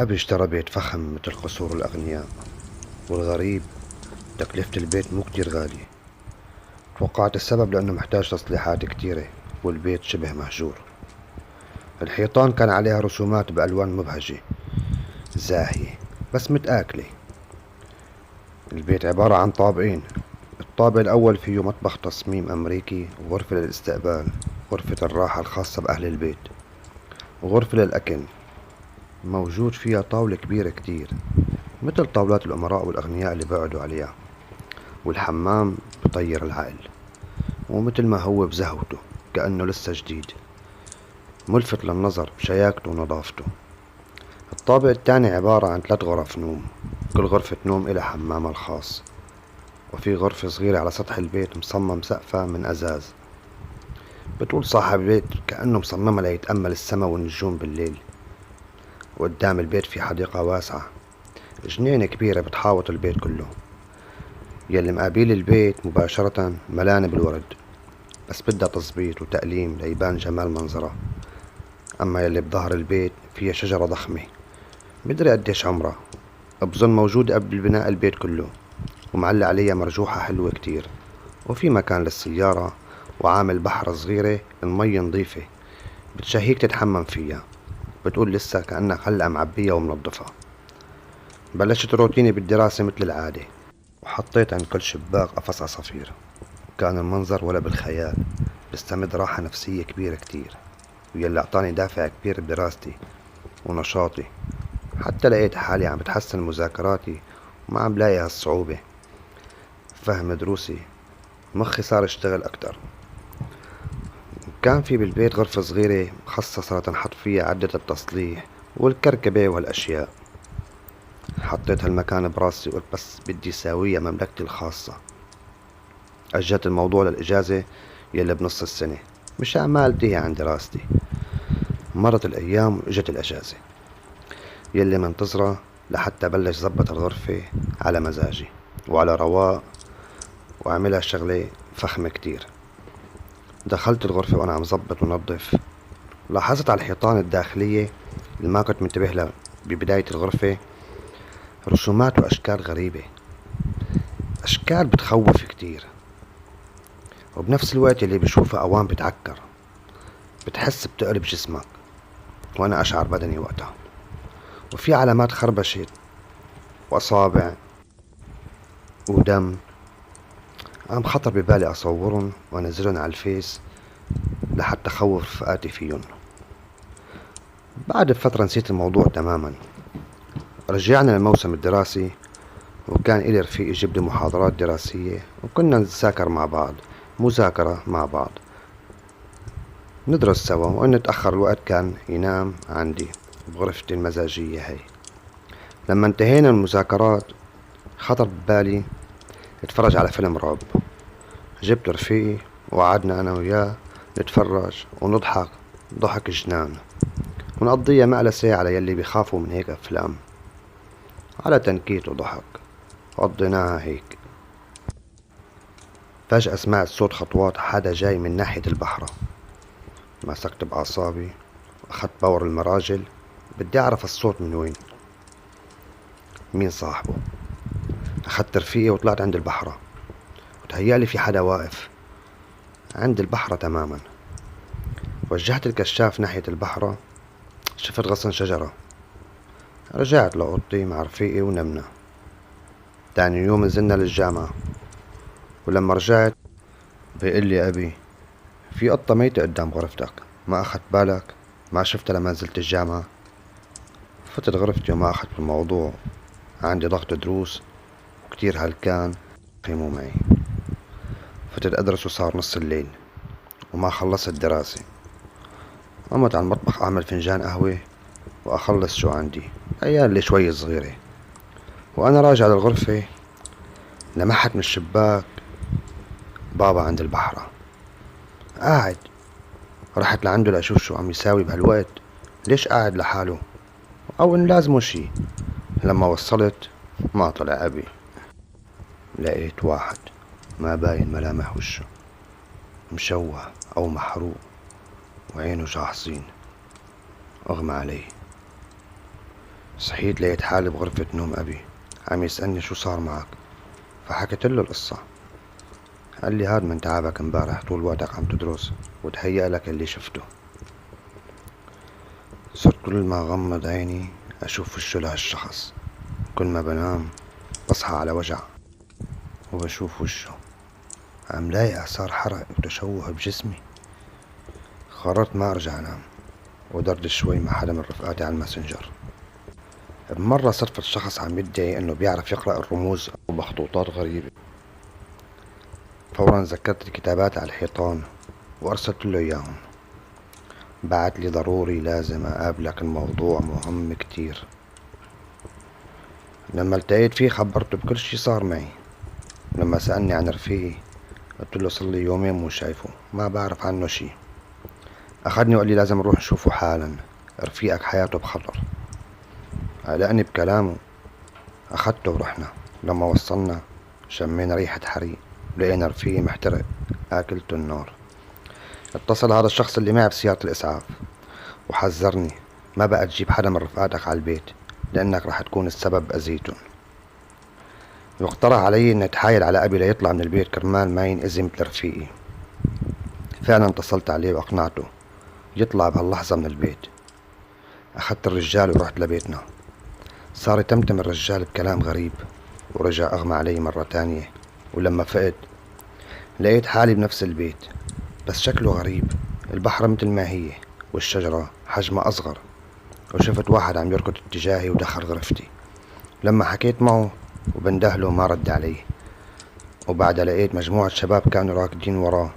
أبي اشترى بيت فخم مثل قصور الأغنياء، والغريب تكلفة البيت مو كتير غالية. توقعت السبب لأنه محتاج تصليحات كتيرة، والبيت شبه مهجور. الحيطان كان عليها رسومات بألوان مبهجة زاهية بس متآكلة. البيت عبارة عن طابقين، الطابق الأول فيه مطبخ تصميم أمريكي، وغرفة للاستقبال، غرفة الراحة الخاصة بأهل البيت، وغرفة للأكل موجود فيها طاولة كبيرة كتير مثل طاولات الأمراء والأغنياء اللي بيقعدوا عليها. والحمام بطير العقل، ومثل ما هو بزهوته كأنه لسه جديد، ملفت للنظر بشياكته ونظافته. الطابق الثاني عبارة عن 3 غرف نوم، كل غرفة نوم إلها حمامها الخاص، وفي غرفة صغيرة على سطح البيت مصمم سقفها من أزاز. بتقول صاحب البيت كأنه مصممها ليتأمل السما والنجوم بالليل. وقدام البيت في حديقة واسعة، جنينة كبيرة بتحاوط البيت كله. يلي مقابل البيت مباشرة ملانة بالورد، بس بدها تظبيط وتقليم ليبان جمال منظرها. أما يلي بظهر البيت فيها شجرة ضخمة مدري قديش عمرها، بظن موجودة قبل بناء البيت كله، ومعلق عليها مرجوحة حلوة كتير. وفي مكان للسيارة، وعامل بحر صغيرة المي نظيفة بتشهيك تتحمم فيها. بتقول لسه كأنك هلأ معبية ومنظفة. بلشت روتيني بالدراسة مثل العادة، وحطيت عند كل شباك قفص عصافير. كان المنظر ولا بالخيال، بستمد راحة نفسية كبيرة كتير، ويلي أعطاني دافع كبير بدراستي ونشاطي. حتى لقيت حالي عم بتحسن مذاكراتي، وما عم بلاقي هالصعوبة فهم دروسي. مخي صار يشتغل أكتر. كان في بالبيت غرفة صغيرة مخصصة لتنحط فيها عدة التصليح والكركبة والأشياء. حطيت هالمكان براسي وقلت بس بدي ساويها مملكتي الخاصة. أجلت الموضوع للإجازة يلي بنص السنة مشان ما ألتهي عن دراستي. مرت الأيام وإجت الأجازة يلي منتظرة لحتى بلش زبط الغرفة على مزاجي وعلى رواق، وعملها شغلة فخمة كتير. دخلت الغرفة وأنا عم زبط ونظف. لاحظت على الحيطان الداخلية اللي ما كنت منتبه لها ببداية الغرفة رسومات وأشكال غريبة، أشكال بتخوف كتير، وبنفس الوقت اللي بشوفها أوام بتعكر، بتحس بتقلب جسمك. وأنا أشعر بدني وقتها، وفي علامات خربشة وأصابع ودم. قام خطر ببالي أصورن وأنزلن على الفيس لحتى أخوف رفقاتي فيهم. بعد فترة نسيت الموضوع تماما. رجعنا للموسم الدراسي، وكان إلي رفيق يجيب لي محاضرات دراسية، وكنا نتذاكر مع بعض، مذاكرة مع بعض، ندرس سوا. وإن نتأخر الوقت كان ينام عندي بغرفتي المزاجية هي. لما انتهينا من المذاكرات خطر ببالي نتفرج على فيلم رعب. جبت رفيقي وقعدنا أنا وياه نتفرج ونضحك ضحك جنان، ونقضيها مقلسة على يلي بيخافوا من هيك أفلام، على تنكيت وضحك، وقضيناها هيك. فجأة سمعت صوت خطوات حدا جاي من ناحية البحرة. مسكت بأعصابي وأخدت باور المراجل، بدي أعرف الصوت من وين، مين صاحبه. أخدت رفيقي وطلعت عند البحرة، وتهيألي في حدا واقف عند البحرة تماما. وجهت الكشاف ناحية البحرة، شفت غصن شجرة. رجعت لأوضتي مع رفيقي ونمنا. تاني يوم نزلنا للجامعة، ولما رجعت بيقول لي أبي في قطة ميتة قدام غرفتك، ما أخدت بالك؟ ما شفتها لما نزلت الجامعة؟ فتت غرفتي وما أخدت بالموضوع، عندي ضغط دروس وكتير هلكان مو معي. فتت أدرس وصار نص الليل وما خلصت دراسة. قمت على المطبخ أعمل فنجان قهوة وأخلص شو عندي، عيال لي شوي صغيرة. وأنا راجع للغرفة لمحت من الشباك بابا عند البحرة قاعد. رحت لعنده لأشوف شو عم يساوي بهالوقت، ليش قاعد لحاله، أو إن لازمه شي. لما وصلت ما طلع أبي، لقيت واحد ما باين ملامح وشه، مشوه أو محروق، وعينه جاحظين، أغمى عليه. صحيت لقيت حالي بغرفة نوم أبي عم يسألني شو صار معك. فحكيت له القصة. قال لي هاد من تعبك امبارح طول وقتك عم تدرس وتهيأ لك اللي شفته. صرت كل ما غمض عيني أشوف وشه لهالشخص. كل ما بنام بصحى على وجع وبشوف وشه. عم لاقي آثار حرق وتشوه بجسمي. قررت ما أرجع أنام ودردش شوي مع حدا من رفقاتي على الماسنجر. بمرة صرفت شخص عم يدعي إنه بيعرف يقرأ الرموز ومخطوطات غريبة. فورا ذكرت الكتابات على الحيطان وأرسلت له إياهم. بعت لي ضروري لازم أقابلك، الموضوع مهم كتير. لما التقيت فيه خبرته بكل شي صار معي. لما سألني عن رفيقي قلت له صار لي يومين مو شايفه، ما بعرف عنه شي. أخدني وقال لي لازم نروح نشوفه حالا، رفيقك حياته بخطر. علقني بكلامه. أخدته ورحنا. لما وصلنا شمينا ريحة حريق ولقينا رفيقي محترق آكلته النار. اتصل هذا الشخص اللي معي بسيارة الإسعاف وحذرني ما بقى تجيب حدا من رفقاتك على البيت لأنك رح تكون السبب بأذيتهم. واقترح علي إني أتحايل على أبي ليطلع من البيت كرمال ما ينأذي مثل رفيقي. فعلا اتصلت عليه وأقنعته يطلع بهاللحظة من البيت. أخدت الرجال ورحت لبيتنا. صار يتمتم الرجال بكلام غريب ورجع أغمى علي مرة تانية. ولما فقت لقيت حالي بنفس البيت بس شكله غريب. البحرة مثل ما هي والشجرة حجمها أصغر. وشفت واحد عم يركض اتجاهي ودخل غرفتي. لما حكيت معه وبندهله ما رد علي. وبعدها لقيت مجموعة شباب كانوا راكدين وراه.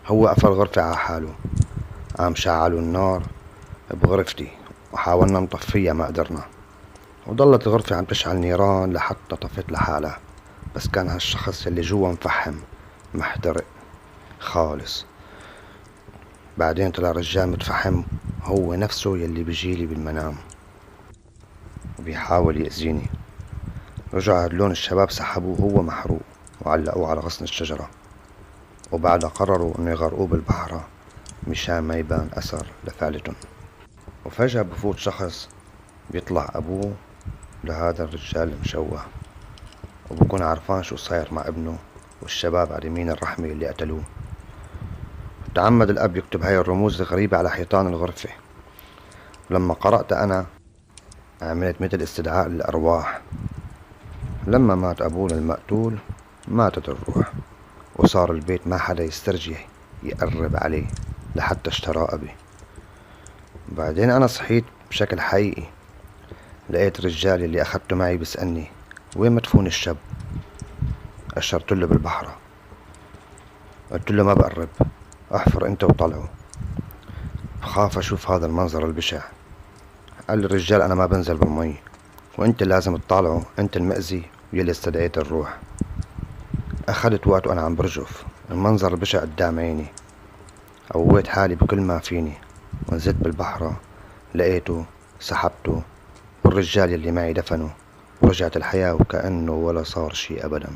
هو قفل غرفة على حاله. قام شعلوا النار بغرفتي وحاولنا نطفيها ما قدرنا. وضلت الغرفة عم تشعل نيران لحتى طفت لحالها. بس كان هالشخص اللي جوا مفحم محترق خالص. بعدين طلع رجال متفحم هو نفسه يلي بيجيلي بالمنام وبيحاول يأذيني. رجع هدلون الشباب سحبوه هو محروق وعلقوه على غصن الشجرة. وبعدها قرروا انه يغرقوه بالبحرة مشان ما يبان اثر لفعلتهم. وفجأة بفوت شخص بيطلع ابوه لهذا الرجال المشوه وبكون عرفان شو صاير مع ابنه والشباب على يمين الرحمة اللي قتلوه. تعمد الأب يكتب هاي الرموز الغريبة على حيطان الغرفة. ولما قرأت أنا عملت مثل استدعاء للأرواح. لما مات أبونا المقتول ماتت الروح وصار البيت ما حدا يسترجي يقرب عليه لحتى اشتراه أبي. بعدين أنا صحيت بشكل حقيقي. لقيت الرجال اللي أخدته معي بيسألني وين مدفون الشاب. أشرت له بالبحرة. قلت له ما بقرب، احفر انت وطلعوا، بخاف اشوف هذا المنظر البشع. قال لي الرجال انا ما بنزل بالمي وانت لازم تطلعوا، انت المأذي ويلي استدعيت الروح. اخدت وقت وانا عم برجف. المنظر البشع قدام عيني. قويت حالي بكل ما فيني ونزلت بالبحرة. لقيته سحبته والرجال يلي معي دفنوا ورجعت الحياة وكأنه ولا صار شي ابدا.